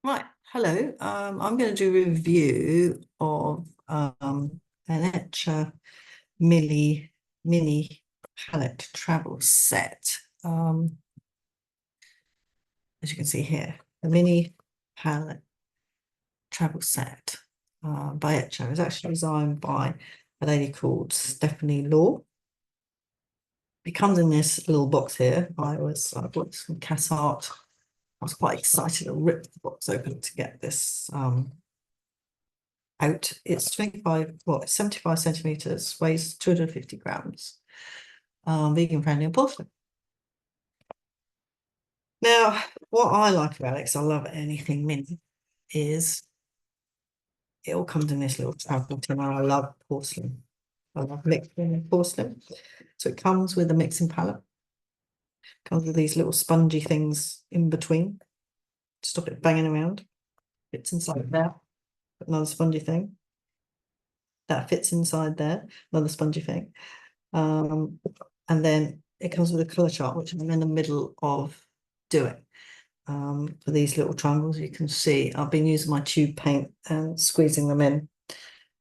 Right, hello. I'm going to do a review of an etchr mini palette travel set. As you can see here, the mini palette travel set by etchr was actually designed by a lady called Stephanie Law. It comes in this little box here. I bought some Cass Art. I was quite excited to rip the box open to get this out. It's 75 centimeters, weighs 250 grams, vegan friendly and porcelain. Now, what I like about it, because I love anything mini, is it all comes in this little travel tin. I love porcelain. I love mixing porcelain. So it comes with a mixing palette. Comes with these little spongy things in between to stop it banging around. Fits inside there. Another spongy thing. That fits inside there. Another spongy thing. And then it comes with a colour chart, which I'm in the middle of doing. For these little triangles, you can see I've been using my tube paint and squeezing them in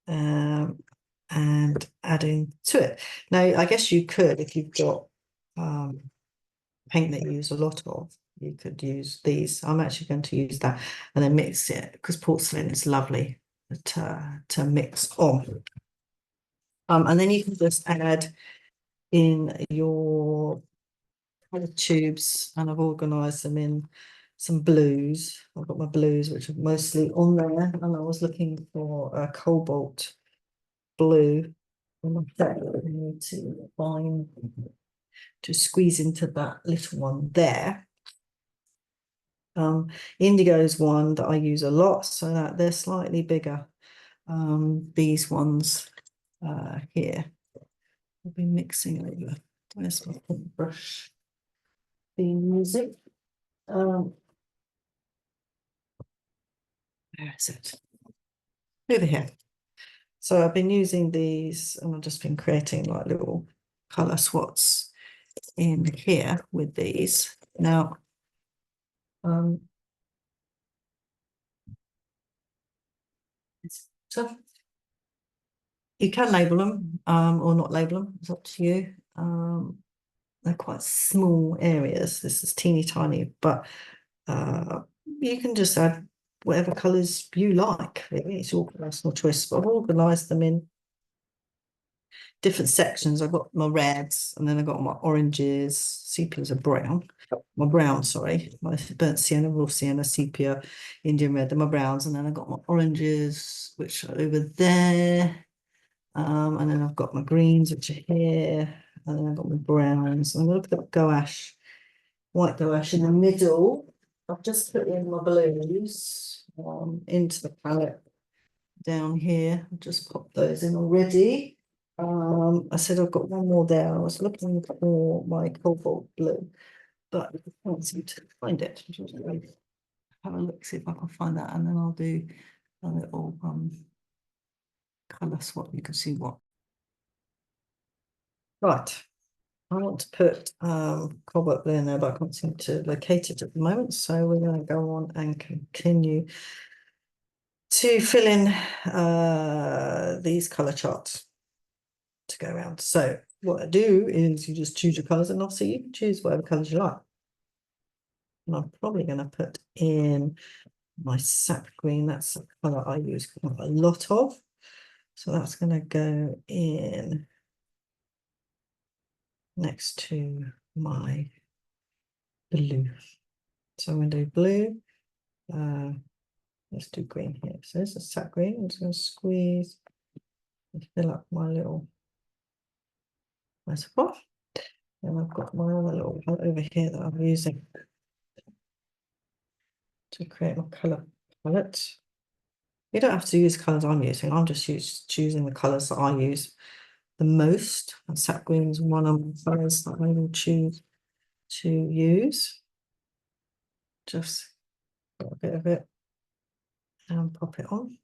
and adding to it. Now, I guess you could, if you've got paint that you use a lot of, you could use these. I'm actually going to use that and then mix it because porcelain is lovely to mix on. And then you can just add in your tubes, and I've organised them in some blues. I've got my blues, which are mostly on there, and I was looking for a cobalt blue. And I need to find to squeeze into that little one there. Indigo is one that I use a lot, so that they're slightly bigger. These ones here, I'll be mixing over. Where's my brush? Being using. Where is it? Over here. So I've been using these and I've just been creating like little color swats in here with these. Now, so you can label them or not label them, it's up to you. They're quite small areas. This is teeny tiny, but you can just add whatever colors you like. Really. It's your personal choice. But I've organized them in different sections. I've got my reds, and then I've got my oranges, sepias are brown. My brown, sorry, my burnt sienna, raw sienna, sepia, Indian red, then my browns, and then I've got my oranges, which are over there. And then I've got my greens, which are here, and then I've got my browns. I'm going to put gouache, white gouache in the middle. I've just put in my blues into the palette down here. I've just popped those in already. I said I've got one more there. I was looking for my cobalt blue, but I can't seem to find it. Have a look, see if I can find that, and then I'll do a little colour swap. You can see what. Right. I want to put cobalt blue in there, but I can't seem to locate it at the moment. So we're going to go on and continue to fill in these colour charts to go around. So what I do is you just choose your colours, and obviously you can choose whatever colours you like. And I'm probably going to put in my sap green. That's the colour I use quite a lot of. So that's going to go in next to my blue. So I'm going to do blue. Let's do green here. So this is sap green. I'm just going to squeeze and fill up my little reservoir. And I've got my other little palette over here that I'm using to create my colour palette. You don't have to use colours I'm using. I'm just choosing the colours that I use the most. And sap green is one of the colours that I will choose to use. Just got a bit of it and pop it on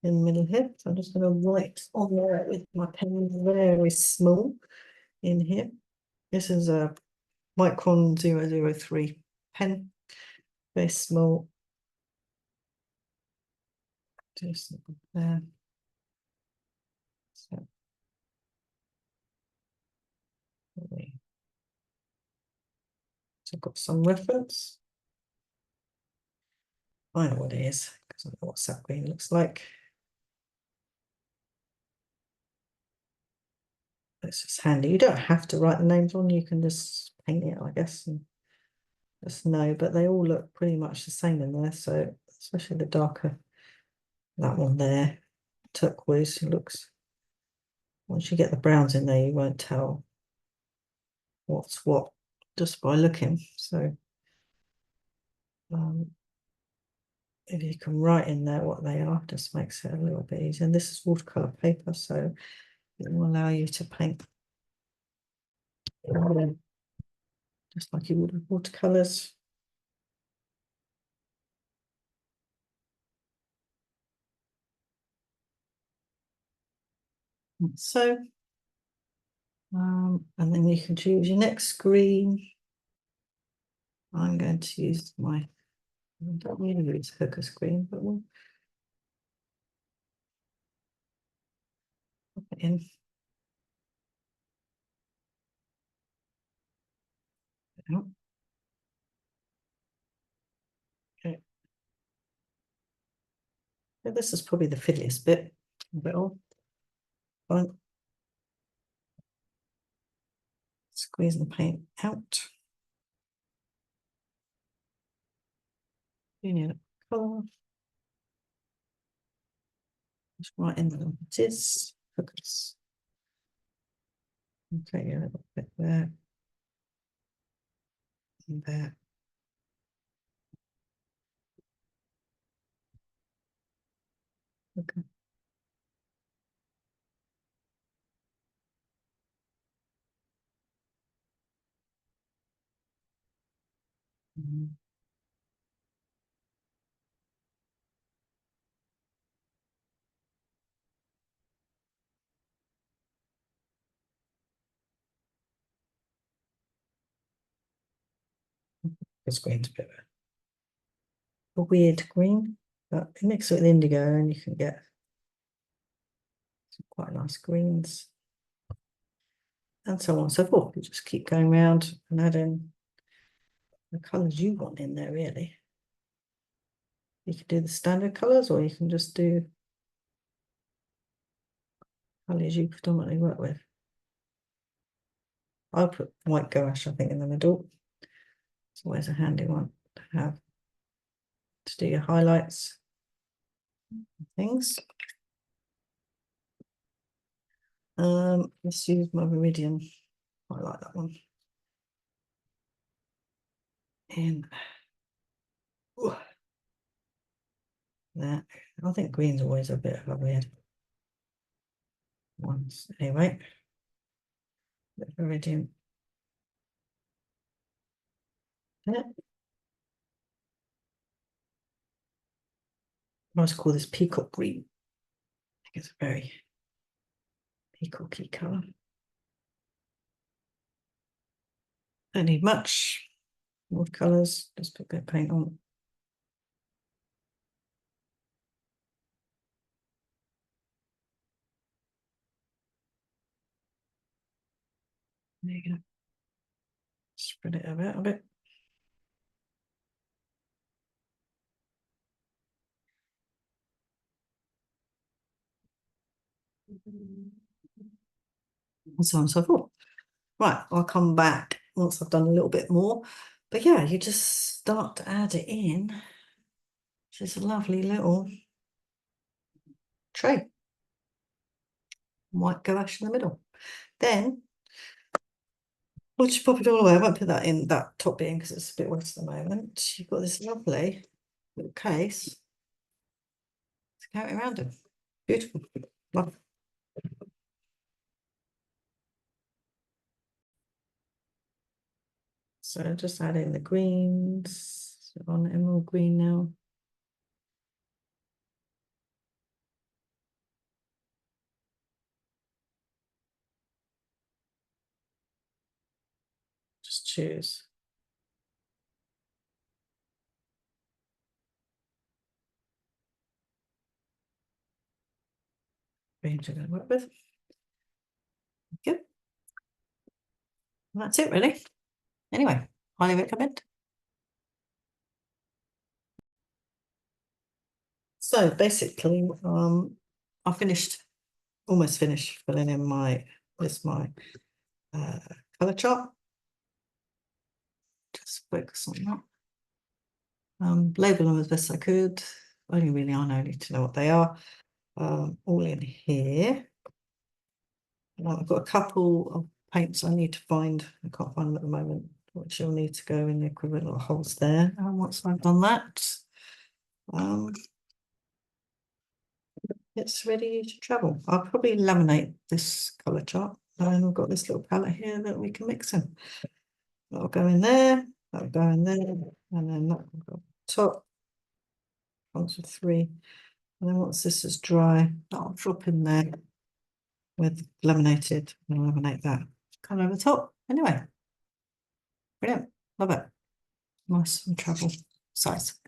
in the middle here. So I'm just going to write on there with my pen very small in here. This is a Micron 003 pen, very small. do something there. So, I've got some reference. I know what it is because I know what sap green looks like. It's just handy. You don't have to write the names on, you can just paint it, I guess, and just know, but they all look pretty much the same in there. So especially the darker, that one there, turquoise, looks, once you get the browns in there, you won't tell what's what just by looking. So if you can write in there what they are, just makes it a little bit easier. And this is watercolor paper, so it will allow you to paint just like you would with watercolors. So, and then you can choose your next green. I'm going to use my, I don't really use hooker screen, but we'll put it in. Okay. So this is probably the fiddliest bit of it all. Fine. Squeeze the paint out. You need a colour. Just right in there. It is focus. Okay, a little bit there. And there. Okay. This green's a bit of a weird green, but you mix it with indigo and you can get some quite nice greens. And so on and so forth. You just keep going around and adding the colours you want in there, really. You can do the standard colours, or you can just do colours you predominantly work with. I'll put white gouache, I think, in the middle. It's always a handy one to have to do your highlights and things. Let's use my Viridian. I like that one. And that, I think green's always a bit of a weird one. Anyway, the Viridian. Yeah. I must call this peacock green. I think it's a very peacocky colour. Don't need much. Watercolours, just put a bit of paint on. There you go. Spread it out a bit. And so on and so forth. Right, I'll come back once I've done a little bit more. But yeah, you just start to add it in. It's a lovely little tray. White gouache in the middle. Then I'll just pop it all away. I won't put that in that top bit in because it's a bit wet at the moment. You've got this lovely little case to carry around it. Beautiful. Love. So just add in the greens. So on emerald green now. Just choose. range I'm going to work with. Good. And that's it really. Anyway, highly recommend. So basically, I almost finished filling in my colour chart. Just focus on that. Label them as best I could. Only really I need to know what they are. All in here. I've got a couple of paints I need to find. I can't find them at the moment, which you'll need to go in the equivalent little holes there. And once I've done that, it's ready to travel. I'll probably laminate this colour chart, and we've got this little palette here that we can mix in. That'll go in there, that'll go in there, and then that will go top. Once with 3, and then once this is dry, that'll drop in there with laminated, and laminate that kind of over the top. Anyway, brilliant, love it. Nice and travel size.